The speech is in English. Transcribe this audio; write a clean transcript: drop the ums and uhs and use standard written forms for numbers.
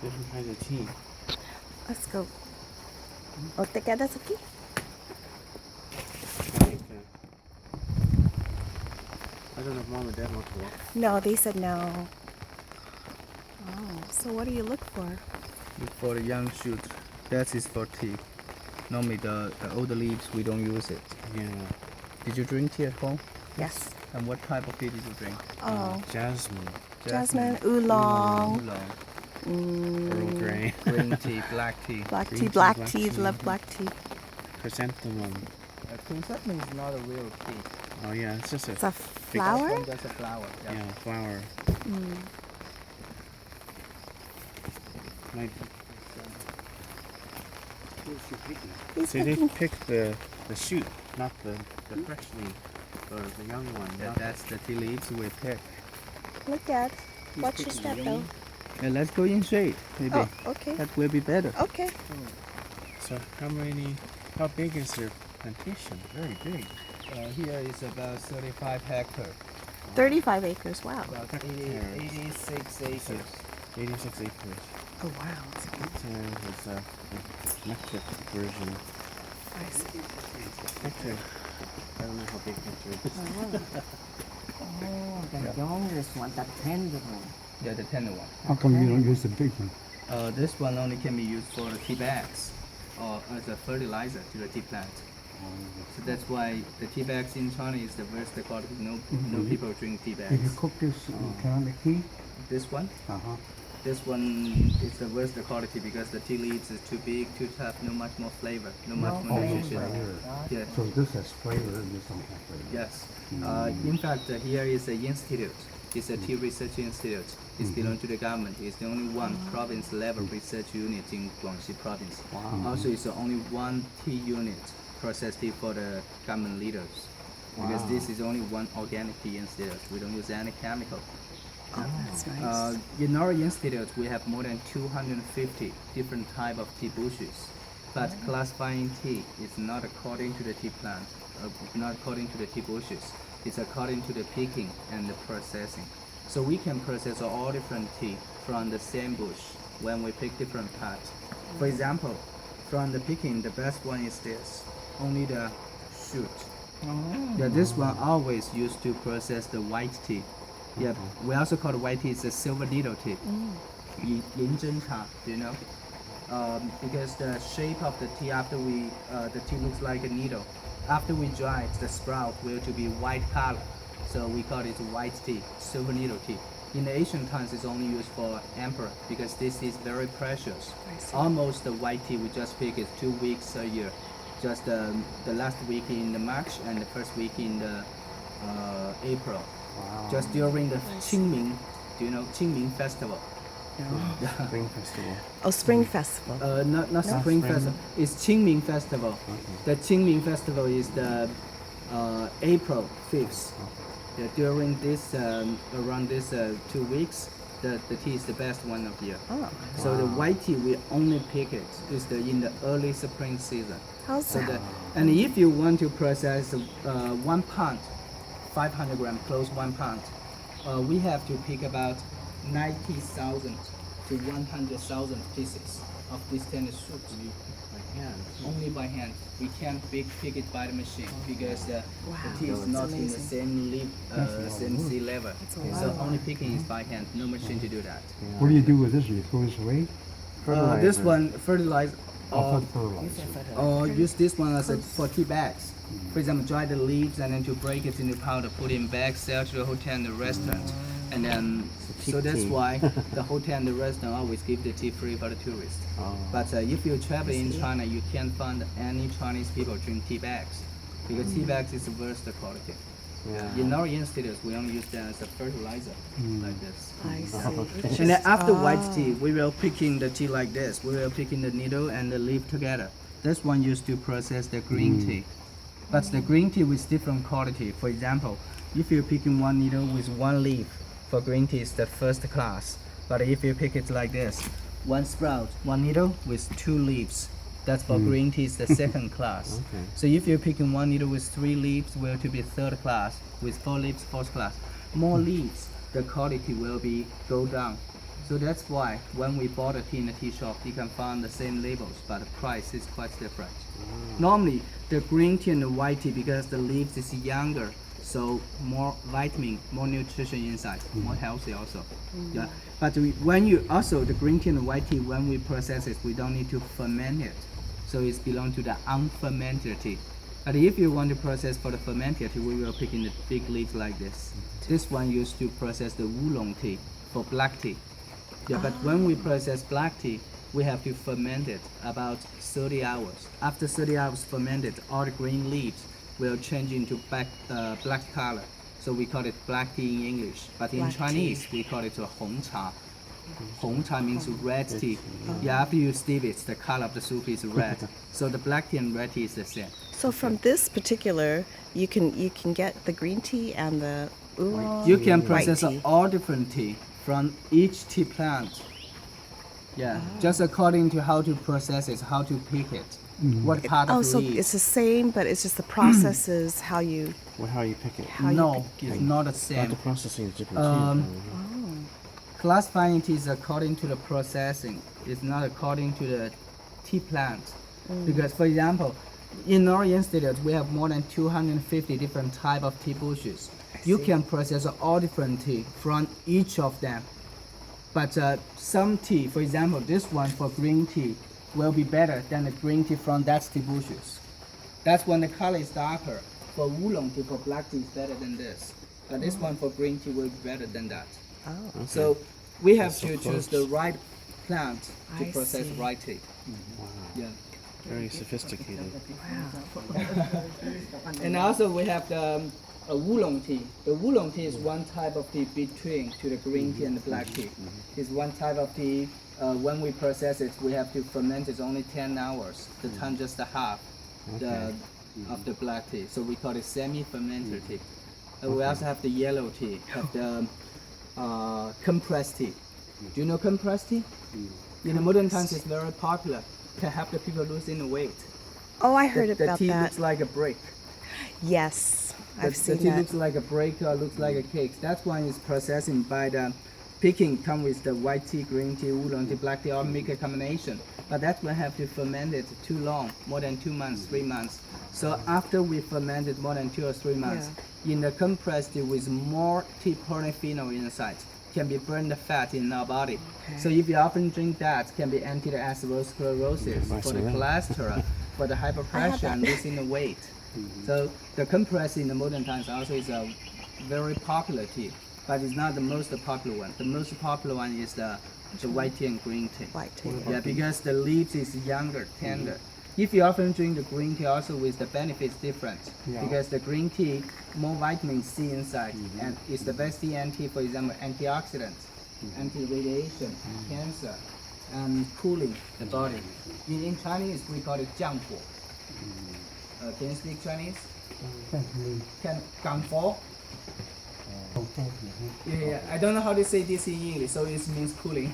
different kinds of tea. Let's go. 어떻게 다섯기? I don't know if mom or dad want to walk. No, they said no. Oh, so what do you look for? For the young shoot, that is for tea. Normally the older leaves we don't use it. Yeah. Did you drink tea at home? Yes. And what type of tea did you drink? Oh, Jasmine. jasmine, oolong, Earl Grey. green tea, black tea. black Green tea, tea, black black tea. tea. Love black tea. Chrysanthemum. Chrysanthemum is not a real tea. Oh yeah, it's just a It's a flower. That's a flower. yeah flower. Mm. Might He's see, they picking. pick the shoot, not the fresh leaf, or the young one. not That's the tea leaves we pick. Look at. Watch your step though. And let's go in shade, maybe. Oh, okay. That will be better. Okay. So how big is your plantation? Very big. Here is about 35 hectares. 35 acres. Wow. About Hectares. 86 acres. 86 acres. Oh wow. That's a Hectares is the metric version. I see. Hectare. I don't know how big hectare is. Oh, the youngest one, the tender one. Yeah, the tender one. How come you don't use the big one? This one only can be used for the tea bags or as a fertilizer to the tea plant. So that's why the tea bags in China is the worst quality. No people drink tea If you bags. cook this, can I make tea? This one, Uh-huh. this one is the worst quality because the tea leaves is too big, too tough, no much more flavor, no much more nutrition. Yeah. So this has flavor and this don't have flavor. Yes. In fact, here is an institute. It's a tea research institute. It's belong to the government. It's the only one province level research unit in Guangxi province. Also, it's the only one tea unit process tea for the government leaders. Because this is only one organic tea institute. We don't use any chemical. Oh, that's nice. In our institute, we have more than 250 different type of tea bushes. But classifying tea is not according to the tea plant, not according to the tea bushes. It's according to the picking and the processing. So we can process all different tea from the same bush when we pick different parts. For example, from the picking, the best one is this, only the shoot. Yeah, this one always used to process the white tea. Yeah, we also call the white tea is a silver needle tea. Yin zhen cha, do you know? Because the shape of the tea after the tea looks like a needle. After we dry it, the sprout will to be white color. So we call it white tea, silver needle tea. In the ancient times, it's only used for emperor because this is very precious. I see. Almost the white tea we just pick is 2 weeks a year. Just the last week in the March and the first week in the April. Wow. Just during the Qingming, do you know Qingming festival? Spring festival. Oh, spring festival. Not Spring Festival. It's Qingming Festival. The Qingming Festival is the April 5th. Yeah, during this around this 2 weeks, the tea is the best one of year. Oh, So the white tea we only pick it is in the early spring season. how's So that? and if you want to process 1 pound, 500 gram, close 1 pound, we have to pick about 90,000 to 100,000 pieces of this tennis shoot. By hand. Only by hand. We can't pick it by the machine because the tea is that's not in the amazing. same leaf, same sea level. That's a lot So of only picking is by hand. No machine to do that. What do you do with this? You throw this away? This one fertilize. Or put fertilizer? Or use this one as for tea bags. For example, dry the leaves and then to break it into powder, put in bags, sell to the hotel and the restaurant. And then, so that's tea. why the hotel and the restaurant always give the tea free for the tourists. But if you travel in China, you can't find any Chinese people drink tea bags because tea bags is the worst quality. Yeah. In our institutes, we only use them as a fertilizer, like this. I see. It's And then just- after white tea, we will pick in the tea like this. We will pick in the needle and the leaf together. This one used to process the green tea. But the green tea with different quality. For example, if you're picking one needle with one leaf, for green tea is the first class. But if you pick it like this, one sprout, one needle with 2 leaves, that's for green tea is the second class. Okay. So if you're picking one needle with 3 leaves, will to be third class. With 4 leaves, fourth class. More leaves, the quality will be go down. So that's why when we bought a tea in a tea shop, you can find the same labels, but the price is quite different. Normally, the green tea and the white tea, because the leaves is younger, so more vitamin, more nutrition inside, more healthy also. Yeah. But when you also the green tea and the white tea, when we process it, we don't need to ferment it, so it's belong to the unfermented tea. But if you want to process for the fermented tea, we will pick in the big leaves like this. This one used to process the oolong tea for black tea. Yeah, but when we process black tea, we have to ferment it about 30 hours. After 30 hours fermented, all the green leaves will change into black color. So we call it black tea in English. But in Black Chinese, we call it a hong cha. Hong cha means red tea. Yeah, after you steep it, the color of the soup is red. So the black tea and red tea is the same. So from this particular, you can get the green tea and the oolong. You can white process tea. all different tea from each tea plant. Yeah, just according to how to process it, how to pick it, what part Oh, of so the leaf. it's the same, but it's just the process is how you. Well, how you pick it? How you No, pick- it's not the Not same. the processing is different Um, too. Classifying tea is according to the processing. It's not according to the tea plant. Because, for example, in our institute, we have more than 250 different type of tea bushes. You can process all different tea from each of them. But some tea, for example, this one for green tea, will be better than the green tea from that tea bushes. That's when the color is darker. For oolong tea, for black tea is better than this. But this one for green tea will be better than that. Oh, So we have That's so to choose close. the right plant to I process see. right tea. Yeah. Very sophisticated. And also we have the oolong tea. The oolong tea is one type of tea between to the green tea and the black tea. It's one type of tea. When we process it, we have to ferment it only 10 hours. The time just a half of the black tea. So we call it semi-fermented tea. We also have the yellow tea, have the compressed tea. Do you know compressed tea? In the modern times, it's very popular. Can help the people losing the weight. Oh, I heard The about tea that. looks like a brick. Yes, I've The seen tea that. looks like a brick or looks like a cake. That one is processing by the picking, come with the white tea, green tea, oolong tea, black tea, all make a combination. But that one have to ferment it too long, more than 2 months, 3 months. So after we ferment it more than 2 or 3 months, in the compressed tea with more tea polyphenol inside, can be burn the fat in our body. So if you often drink that, can be anti-atherosclerosis, for the cholesterol, for the hypertension, and losing the weight. So the compressed in the modern times also is a very popular tea, but it's not the most popular one. The most popular one is the white tea and green tea. White tea. Yeah, because the leaves is younger, tender. If you often drink the green tea, also with the benefits different, because the green tea more vitamin C inside, and it's the best anti, for example, antioxidant, anti-radiation, cancer, and cooling the body. In Chinese, we call it 降火. Can you speak Chinese? Can 降火? Yeah, I don't know how to say this in English, so it means cooling.